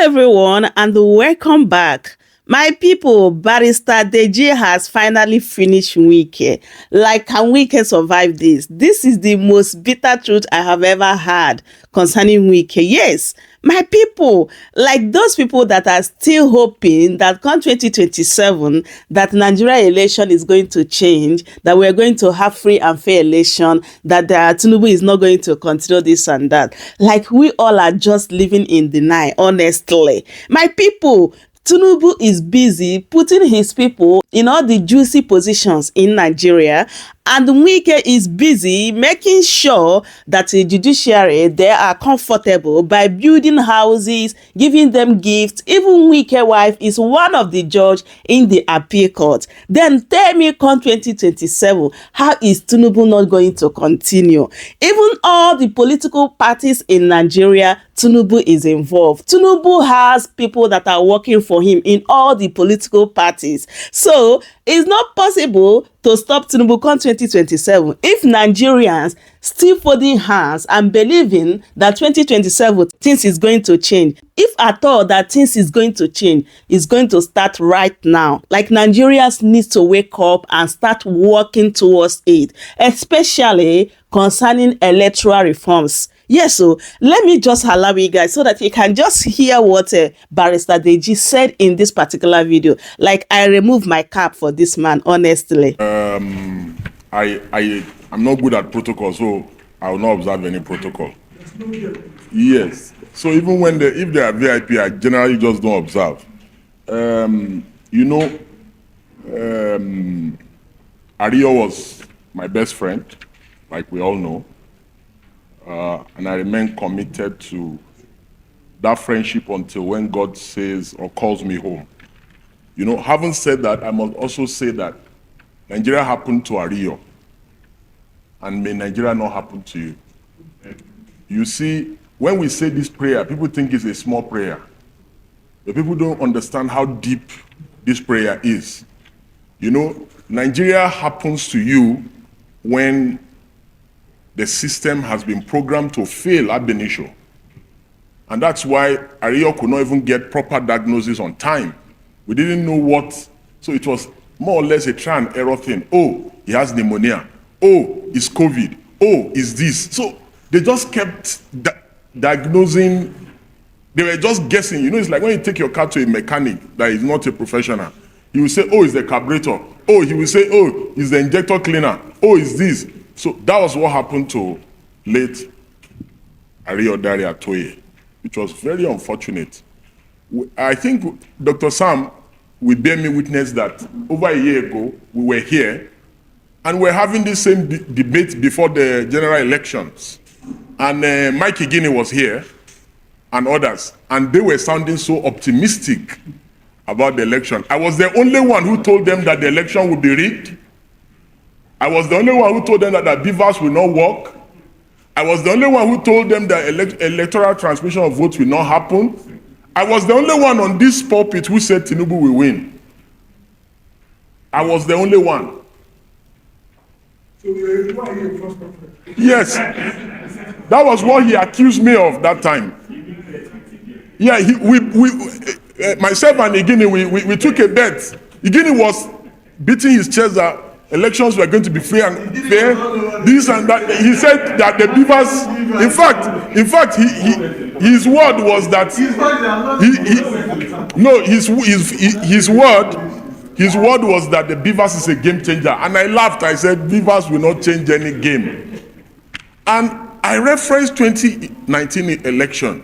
everyone, and welcome back. My people, Barrister Deji has finally finished Wike. Like, can Wike survive this? This is the most bitter truth I have ever heard concerning Wike. Yes, my people, like those people that are still hoping that come 2027, that Nigeria election is going to change, that we're going to have free and fair election, that Tinubu is not going to continue this and that. Like, we all are just living in denial, honestly. My people, Tinubu is busy putting his people in all the juicy positions in Nigeria, and Wike is busy making sure that the judiciary, they are comfortable by building houses, giving them gifts. Even Wike's wife is one of the judge in the appeal court. Then tell me, come 2027, how is Tinubu not going to continue? Even all the political parties in Nigeria, Tinubu is involved. Tinubu has people that are working for him in all the political parties. So it's not possible to stop Tinubu come 2027 if Nigerians still folding hands and believing that 2027 things is going to change. If at all that things is going to change, it's going to start right now. Like, Nigerians need to wake up and start working towards it, especially concerning electoral reforms. Yes, so let me just allow you guys so that you can just hear what Barrister Deji said in this particular video. Like, I remove my cap for this man, honestly. I'm not good at protocol, so I will not observe any protocol. Yes. So even when if they are VIP, I generally just don't observe. Ario was my best friend, like we all know. And I remain committed to that friendship until when God says or calls me home. Having said that, I must also say that Nigeria happened to Ario, and may Nigeria not happen to you. You see, when we say this prayer, people think it's a small prayer. But people don't understand how deep this prayer is. Nigeria happens to you when the system has been programmed to fail ab initio. And that's why Ario could not even get proper diagnosis on time. We didn't know what, so it was more or less a try and error thing. Oh, he has pneumonia. Oh, it's COVID. Oh, it's this. So they just kept diagnosing. They were just guessing. It's like when you take your car to a mechanic that is not a professional. He will say, oh, it's the carburetor. Oh, he will say, oh, it's the injector cleaner. Oh, it's this. So that was what happened to late Ario Dari Atoye, which was very unfortunate. I think Dr. Sam will bear me witness that over a year ago, we were here and we're having this same debate before the general elections. And Mike Igini was here and others, and they were sounding so optimistic about the election. I was the only one who told them that the election would be rigged. I was the only one who told them that the beavers will not work. I was the only one who told them that electoral transmission of votes will not happen. I was the only one on this pulpit who said Tinubu will win. I was the only one. So why are you first prophet? Yes. That was what he accused me of that time. Yeah, myself and Igini, we took a bet. Igini was beating his chest that elections were going to be free and fair, this and that. He said that the beavers, in fact, his word was that his word was that the beavers is a game changer. And I laughed. I said, beavers will not change any game. And I referenced 2019 election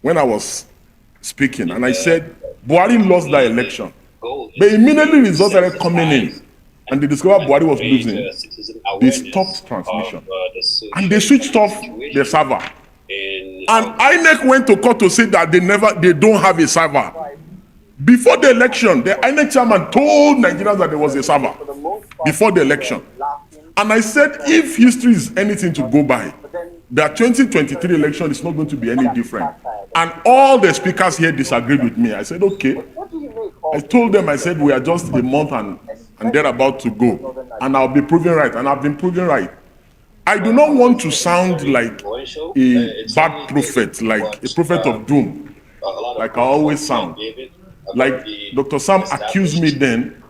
when I was speaking, and I said, Buhari lost that election. But immediately results started coming in. And they discovered Buhari was losing. They stopped transmission. And they switched off the server. And INEC went to court to say that they don't have a server. Before the election, the INEC chairman told Nigerians that there was a server before the election. And I said, if history is anything to go by, the 2023 election is not going to be any different. And all the speakers here disagreed with me. I said, okay. I told them, I said, we are just a month and they're about to go. And I'll be proven right. And I've been proven right. I do not want to sound like a bad prophet, like a prophet of doom. like I always sound. Like Dr. Sam accused me then,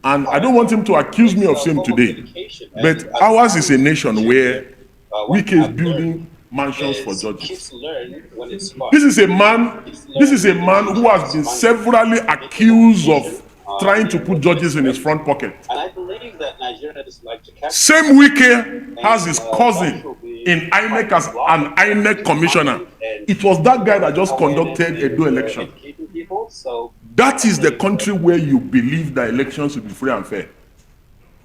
and I don't want him to accuse me of same today. But ours is a nation where Wike is building mansions for judges. This is a man who has been severally accused of trying to put judges in his front pocket. Same Wike has his cousin in INEC as an INEC commissioner. It was that guy that just conducted a Edo election. That is the country where you believe that elections will be free and fair.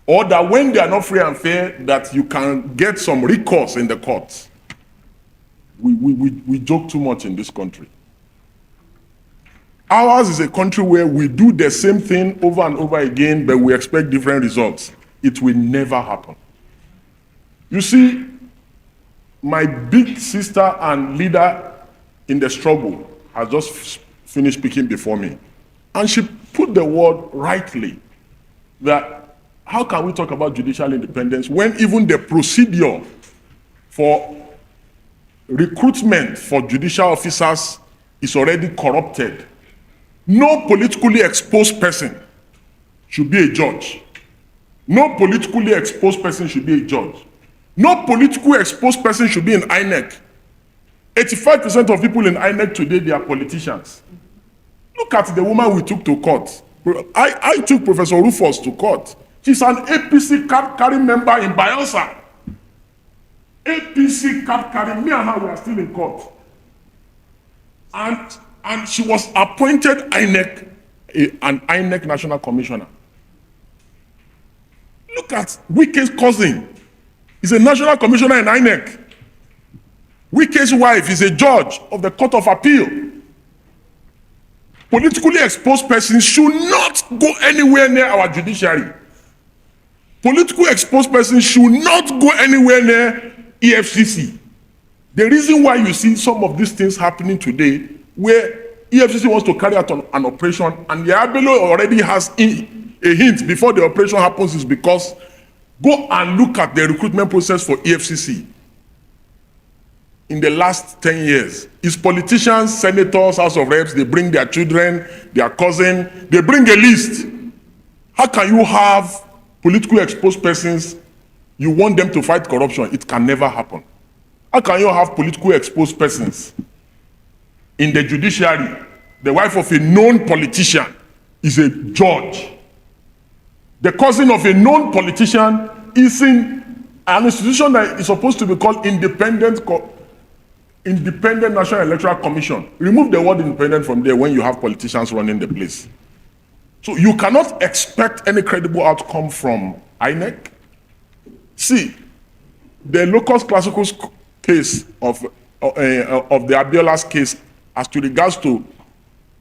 Or that when they are not free and fair, that you can get some recourse in the courts. We joke too much in this country. Ours is a country where we do the same thing over and over again, but we expect different results. It will never happen. You see, my big sister and leader in the struggle has just finished speaking before me. And she put the word rightly, that how can we talk about judicial independence when even the procedure for recruitment for judicial officers is already corrupted? No politically exposed person should be a judge. No politically exposed person should be a judge. No politically exposed person should be in INEC. 85% of people in INEC today, they are politicians. Look at the woman we took to court. I took Professor Rufus to court. She's an APC card-carrying member in Bayelsa. APC card-carrying, me and her, we are still in court. And she was appointed INEC, an INEC national commissioner. Look at Wike's cousin. He's a national commissioner in INEC. Wike's wife is a judge of the Court of Appeal. Politically exposed persons should not go anywhere near our judiciary. Politically exposed persons should not go anywhere near EFCC. The reason why you see some of these things happening today, where EFCC wants to carry out an operation and the Abelo already has a hint before the operation happens, is because go and look at the recruitment process for EFCC. In the last 10 years, it's politicians, senators, House of Reps, they bring their children, their cousin, they bring a list. How can you have politically exposed persons, you want them to fight corruption? It can never happen. How can you have politically exposed persons in the judiciary? The wife of a known politician is a judge. The cousin of a known politician is in an institution that is supposed to be called Independent National Electoral Commission. Remove the word independent from there when you have politicians running the place. So you cannot expect any credible outcome from INEC. See, the Locus Classicus case of the Abiola's case, as to regards to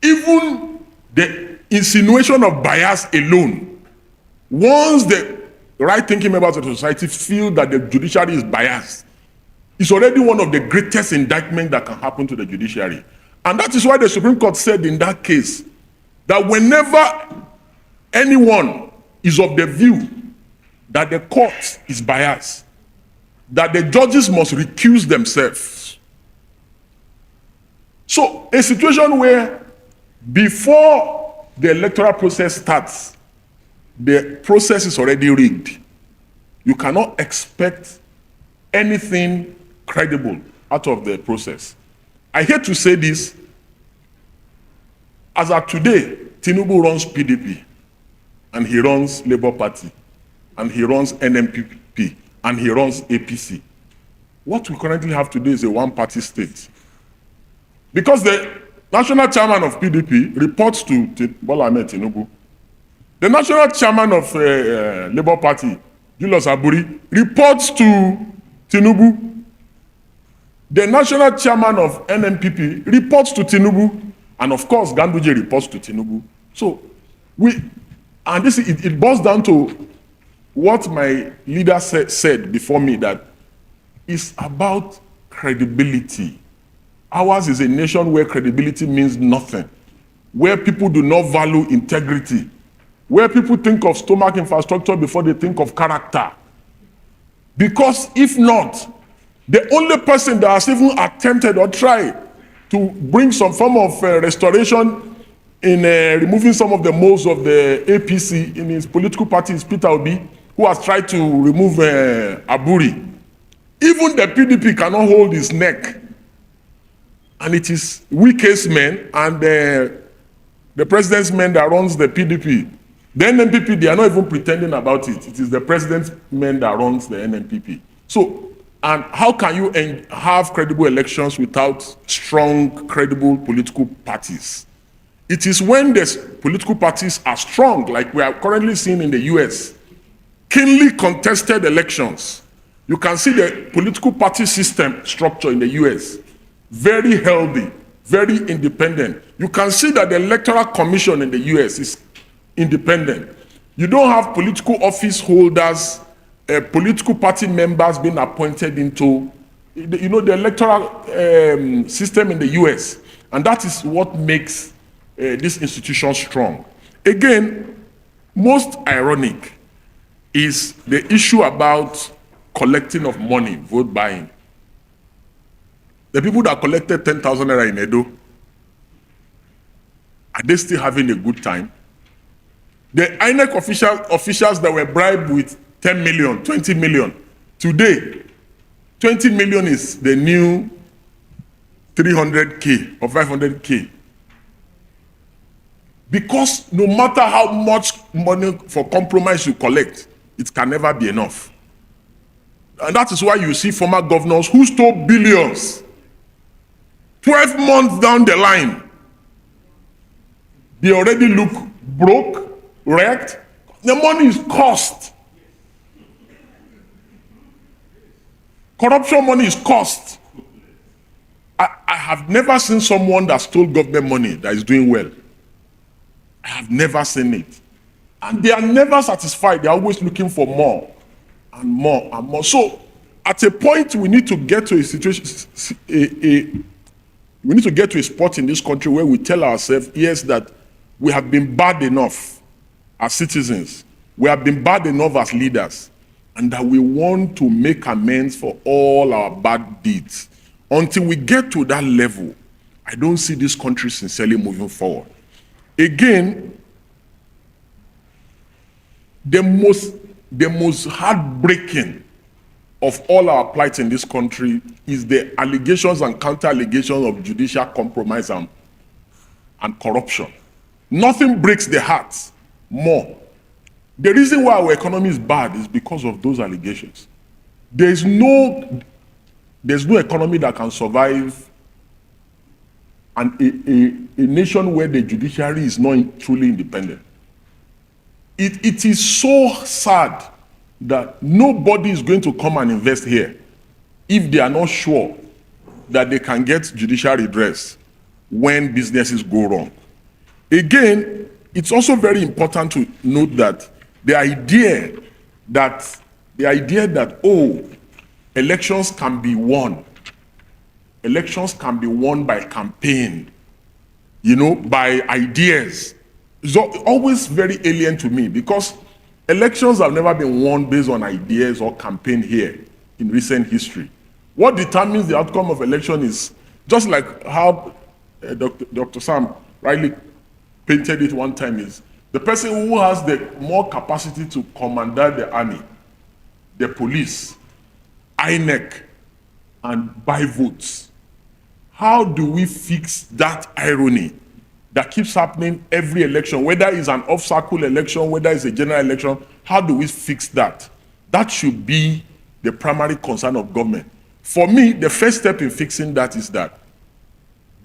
even the insinuation of bias alone, once the right-thinking members of the society feel that the judiciary is biased, it's already one of the greatest indictments that can happen to the judiciary. And that is why the Supreme Court said in that case that whenever anyone is of the view that the court is biased, that the judges must recuse themselves. So a situation where before the electoral process starts, the process is already rigged, you cannot expect anything credible out of the process. I hate to say this, as of today, Tinubu runs PDP, and he runs Labour Party, and he runs NMPP, and he runs APC. What we currently have today is a one-party state. Because the national chairman of PDP reports to Bola Ahmed Tinubu. The national chairman of Labour Party, Julius Aburi, reports to Tinubu. The national chairman of NMPP reports to Tinubu. And of course, Ganduje reports to Tinubu. So, it boils down to what my leader said before me, that it's about credibility. Ours is a nation where credibility means nothing, where people do not value integrity, where people think of stomach infrastructure before they think of character. Because if not, the only person that has even attempted or tried to bring some form of restoration in removing some of the moles of the APC in his political party is Peter Obi, who has tried to remove Aburi. Even the PDP cannot hold his neck. And it is Wike's men and the president's men that runs the PDP. The NNPP, they are not even pretending about it. It is the president's men that runs the NNPP. So, and how can you have credible elections without strong, credible political parties? It is when the political parties are strong, like we are currently seeing in the US, keenly contested elections. You can see the political party system structure in the US, very healthy, very independent. You can see that the Electoral Commission in the US is independent. You don't have political office holders, political party members being appointed into, you know, the electoral system in the US. And that is what makes this institution strong. Again, most ironic is the issue about collecting of money, vote buying. The people that collected 10,000 naira in Edo, are they still having a good time? The INEC officials that were bribed with 10 million, 20 million, today, 20 million is the new 300K or 500K. Because no matter how much money for compromise you collect, it can never be enough. And that is why you see former governors who stole billions, 12 months down the line, they already look broke, wrecked. The money is cost. Corruption money is cost. I have never seen someone that stole government money that is doing well. I have never seen it. And they are never satisfied. They are always looking for more and more and more. So at a point, we need to get to a situation, we need to get to a spot in this country where we tell ourselves, yes, that we have been bad enough as citizens. We have been bad enough as leaders. And that we want to make amends for all our bad deeds. Until we get to that level, I don't see this country sincerely moving forward. Again, the most heartbreaking of all our plights in this country is the allegations and counter-allegations of judicial compromise and corruption. Nothing breaks the heart more. The reason why our economy is bad is because of those allegations. There's no economy that can survive a nation where the judiciary is not truly independent. It is so sad that nobody is going to come and invest here if they are not sure that they can get judicial redress when businesses go wrong. Again, it's also very important to note that the idea that elections can be won by campaign, by ideas, is always very alien to me, because elections have never been won based on ideas or campaign here in recent history. What determines the outcome of election is just like how Dr. Sam rightly painted it one time, is the person who has the more capacity to command the army, the police, INEC, and buy votes. How do we fix that irony that keeps happening every election, whether it's an off-cycle election, whether it's a general election? How do we fix that? That should be the primary concern of government. For me, the first step in fixing that is that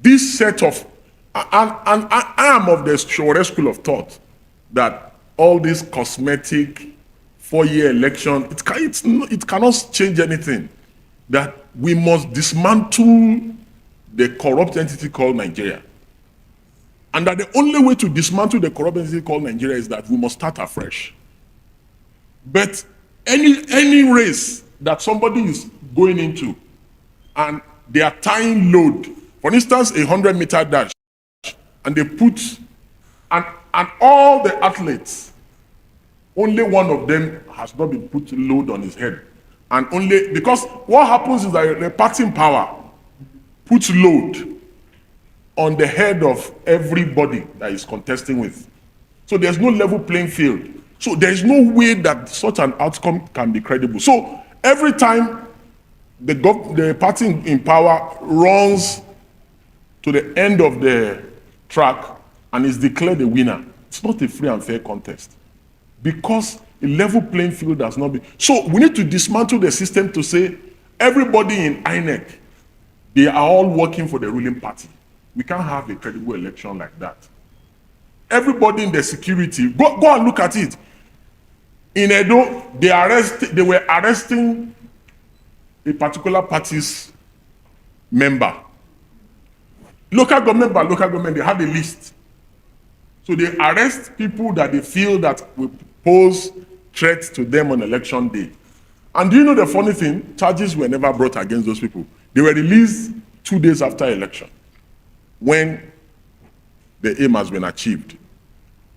this set of, and I am of the Shore school of thought that all this cosmetic 4-year election, it cannot change anything. That we must dismantle the corrupt entity called Nigeria. And that the only way to dismantle the corrupt entity called Nigeria is that we must start afresh. But any race that somebody is going into and they are tying load, for instance, a 100-meter dash, and they put, and all the athletes, only one of them has not been put load on his head. And only, because what happens is that the party in power puts load on the head of everybody that is contesting with. So there's no level playing field. So there's no way that such an outcome can be credible. So every time the party in power runs to the end of the track and is declared a winner, it's not a free and fair contest because a level playing field has not been. So we need to dismantle the system to say everybody in INEC, they are all working for the ruling party. We can't have a credible election like that. Everybody in the security, go and look at it. In Edo, they were arresting a particular party's member. Local government by local government, they have a list. So they arrest people that they feel that will pose threats to them on election day. And do you know the funny thing? Charges were never brought against those people. They were released 2 days after election when the aim has been achieved.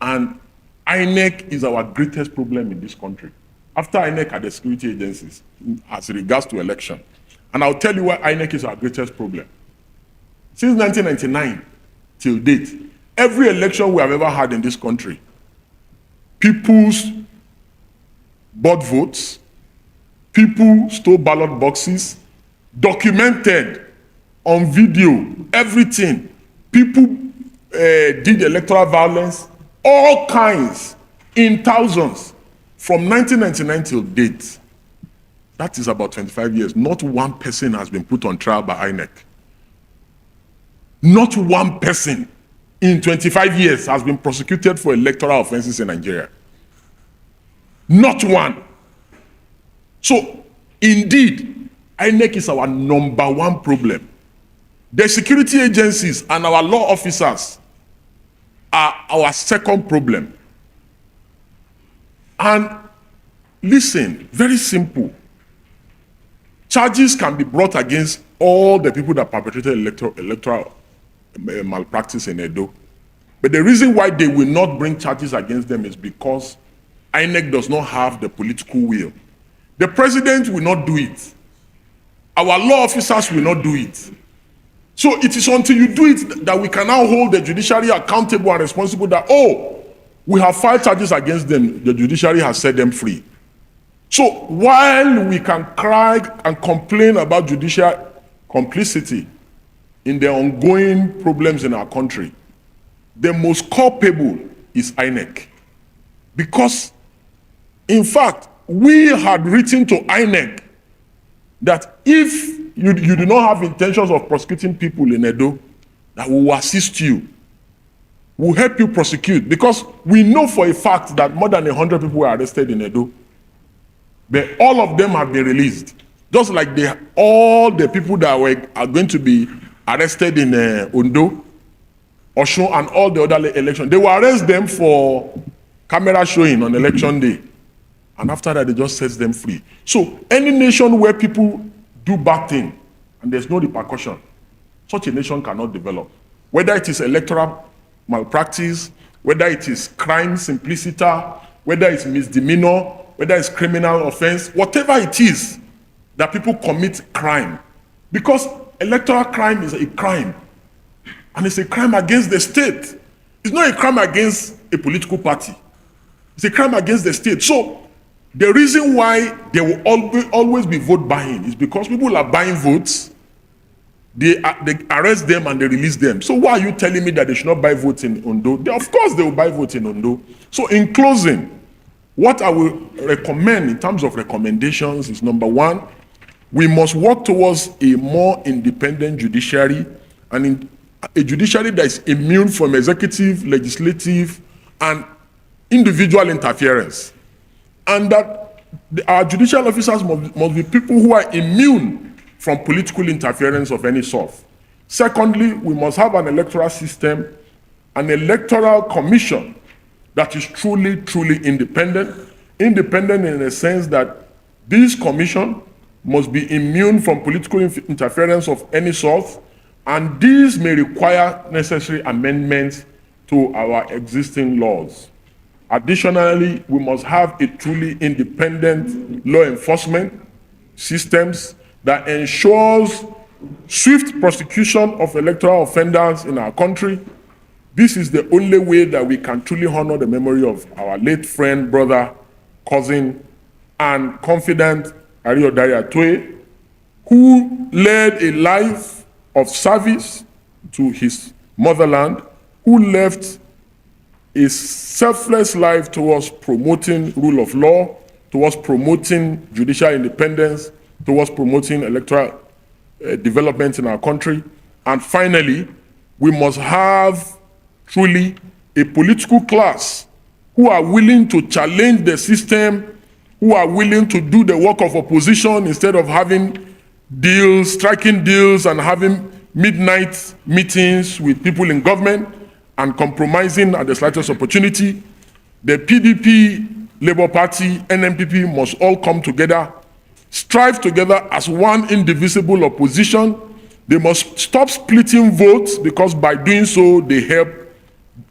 And INEC is our greatest problem in this country. After INEC are the security agencies as regards to election. And I'll tell you why INEC is our greatest problem. Since 1999 till date, every election we have ever had in this country, people's bought votes, people stole ballot boxes, documented on video, everything. People did electoral violence, all kinds, in thousands, from 1999 till date. That is about 25 years. Not one person has been put on trial by INEC. Not one person in 25 years has been prosecuted for electoral offenses in Nigeria. Not one. So, indeed, INEC is our number one problem. The security agencies and our law officers are our second problem. And listen, very simple. Charges can be brought against all the people that perpetrated electoral malpractice in Edo. But the reason why they will not bring charges against them is because INEC does not have the political will. The president will not do it. Our law officers will not do it. So it is until you do it that we can now hold the judiciary accountable and responsible that, oh, we have filed charges against them, the judiciary has set them free. So while we can cry and complain about judicial complicity in the ongoing problems in our country, the most culpable is INEC. Because, in fact, we had written to INEC that if you do not have intentions of prosecuting people in Edo, that we will assist you. We'll help you prosecute. Because we know for a fact that more than 100 people were arrested in Edo. But all of them have been released. Just like all the people that are going to be arrested in Ondo, Osun, and all the other elections. They will arrest them for camera showing on election day. And after that, they just set them free. So any nation where people do bad things and there's no repercussion, such a nation cannot develop. Whether it is electoral malpractice, whether it is crime simpliciter, whether it's misdemeanor, whether it's criminal offense, whatever it is that people commit crime. Because electoral crime is a crime. And it's a crime against the state. It's not a crime against a political party. It's a crime against the state. So the reason why there will always be vote buying is because people are buying votes, they arrest them and they release them. So why are you telling me that they should not buy votes in Ondo? Of course they will buy votes in Ondo. So in closing, what I will recommend in terms of recommendations is, number one, we must work towards a more independent judiciary, and a judiciary that is immune from executive, legislative, and individual interference. And that our judicial officers must be people who are immune from political interference of any sort. Secondly, we must have an electoral system, an electoral commission that is truly, truly independent. Independent in the sense that this commission must be immune from political interference of any sort, and these may require necessary amendments to our existing laws. Additionally, we must have a truly independent law enforcement systems that ensures swift prosecution of electoral offenders in our country. This is the only way that we can truly honor the memory of our late friend, brother, cousin, and confidant Ariodare Atoye, who led a life of service to his motherland, who left a selfless life towards promoting rule of law, towards promoting judicial independence, towards promoting electoral development in our country. And finally, we must have truly a political class who are willing to challenge the system, who are willing to do the work of opposition instead of having deals, striking deals, and having midnight meetings with people in government and compromising at the slightest opportunity. The PDP, Labour Party, NNPP must all come together, strive together as one indivisible opposition. They must stop splitting votes, because by doing so, they help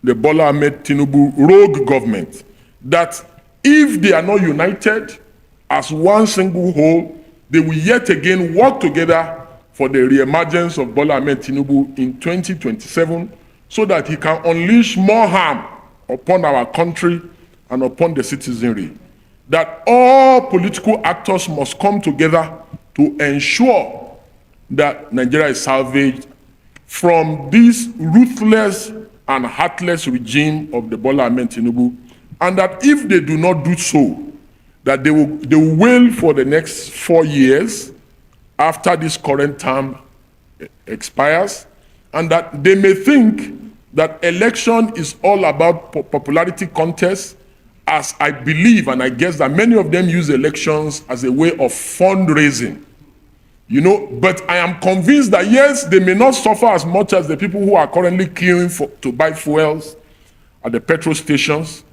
the Bola Ahmed Tinubu rogue government. That if they are not united as one single whole, they will yet again work together for the re-emergence of Bola Ahmed Tinubu in 2027, so that he can unleash more harm upon our country and upon the citizenry. That all political actors must come together to ensure that Nigeria is salvaged from this ruthless and heartless regime of the Bola Ahmed Tinubu, and that if they do not do so, that they will wail for the next 4 years after this current term expires, and that they may think that election is all about popularity contest, as I believe, and I guess that many of them use elections as a way of fundraising. But I am convinced that yes, they may not suffer as much as the people who are currently queuing to buy fuels at the petrol stations,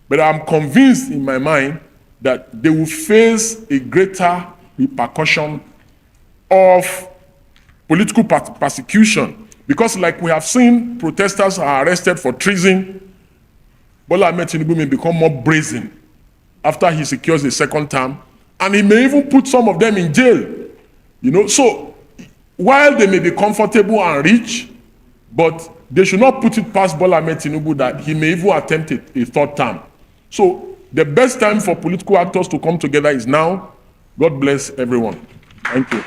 but I'm convinced in my mind that they will face a greater repercussion of political persecution, because like we have seen, protesters are arrested for treason. Bola Ahmed Tinubu may become more brazen after he secures a second term, and he may even put some of them in jail. So while they may be comfortable and rich, but they should not put it past Bola Ahmed Tinubu that he may even attempt a third term. So the best time for political actors to come together is now. God bless everyone. Thank you.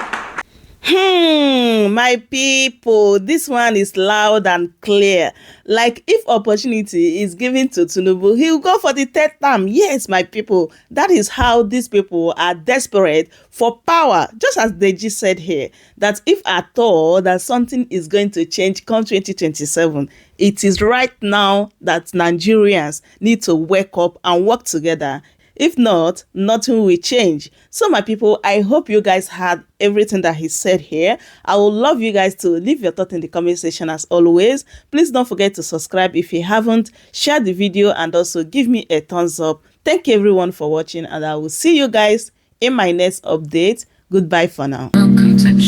My people, this one is loud and clear. Like, if opportunity is given to Tinubu, he'll go for the third term. Yes, my people, that is how these people are desperate for power. Just as Deji said here, that if at all that something is going to change come 2027, it is right now that Nigerians need to wake up and work together. If not, nothing will change. So my people, I hope you guys had everything that he said here. I would love you guys to leave your thoughts in the comment section as always. Please don't forget to subscribe if you haven't. Share the video and also give me a thumbs up. Thank you everyone for watching, and I will see you guys in my next update. Goodbye for now. Welcome to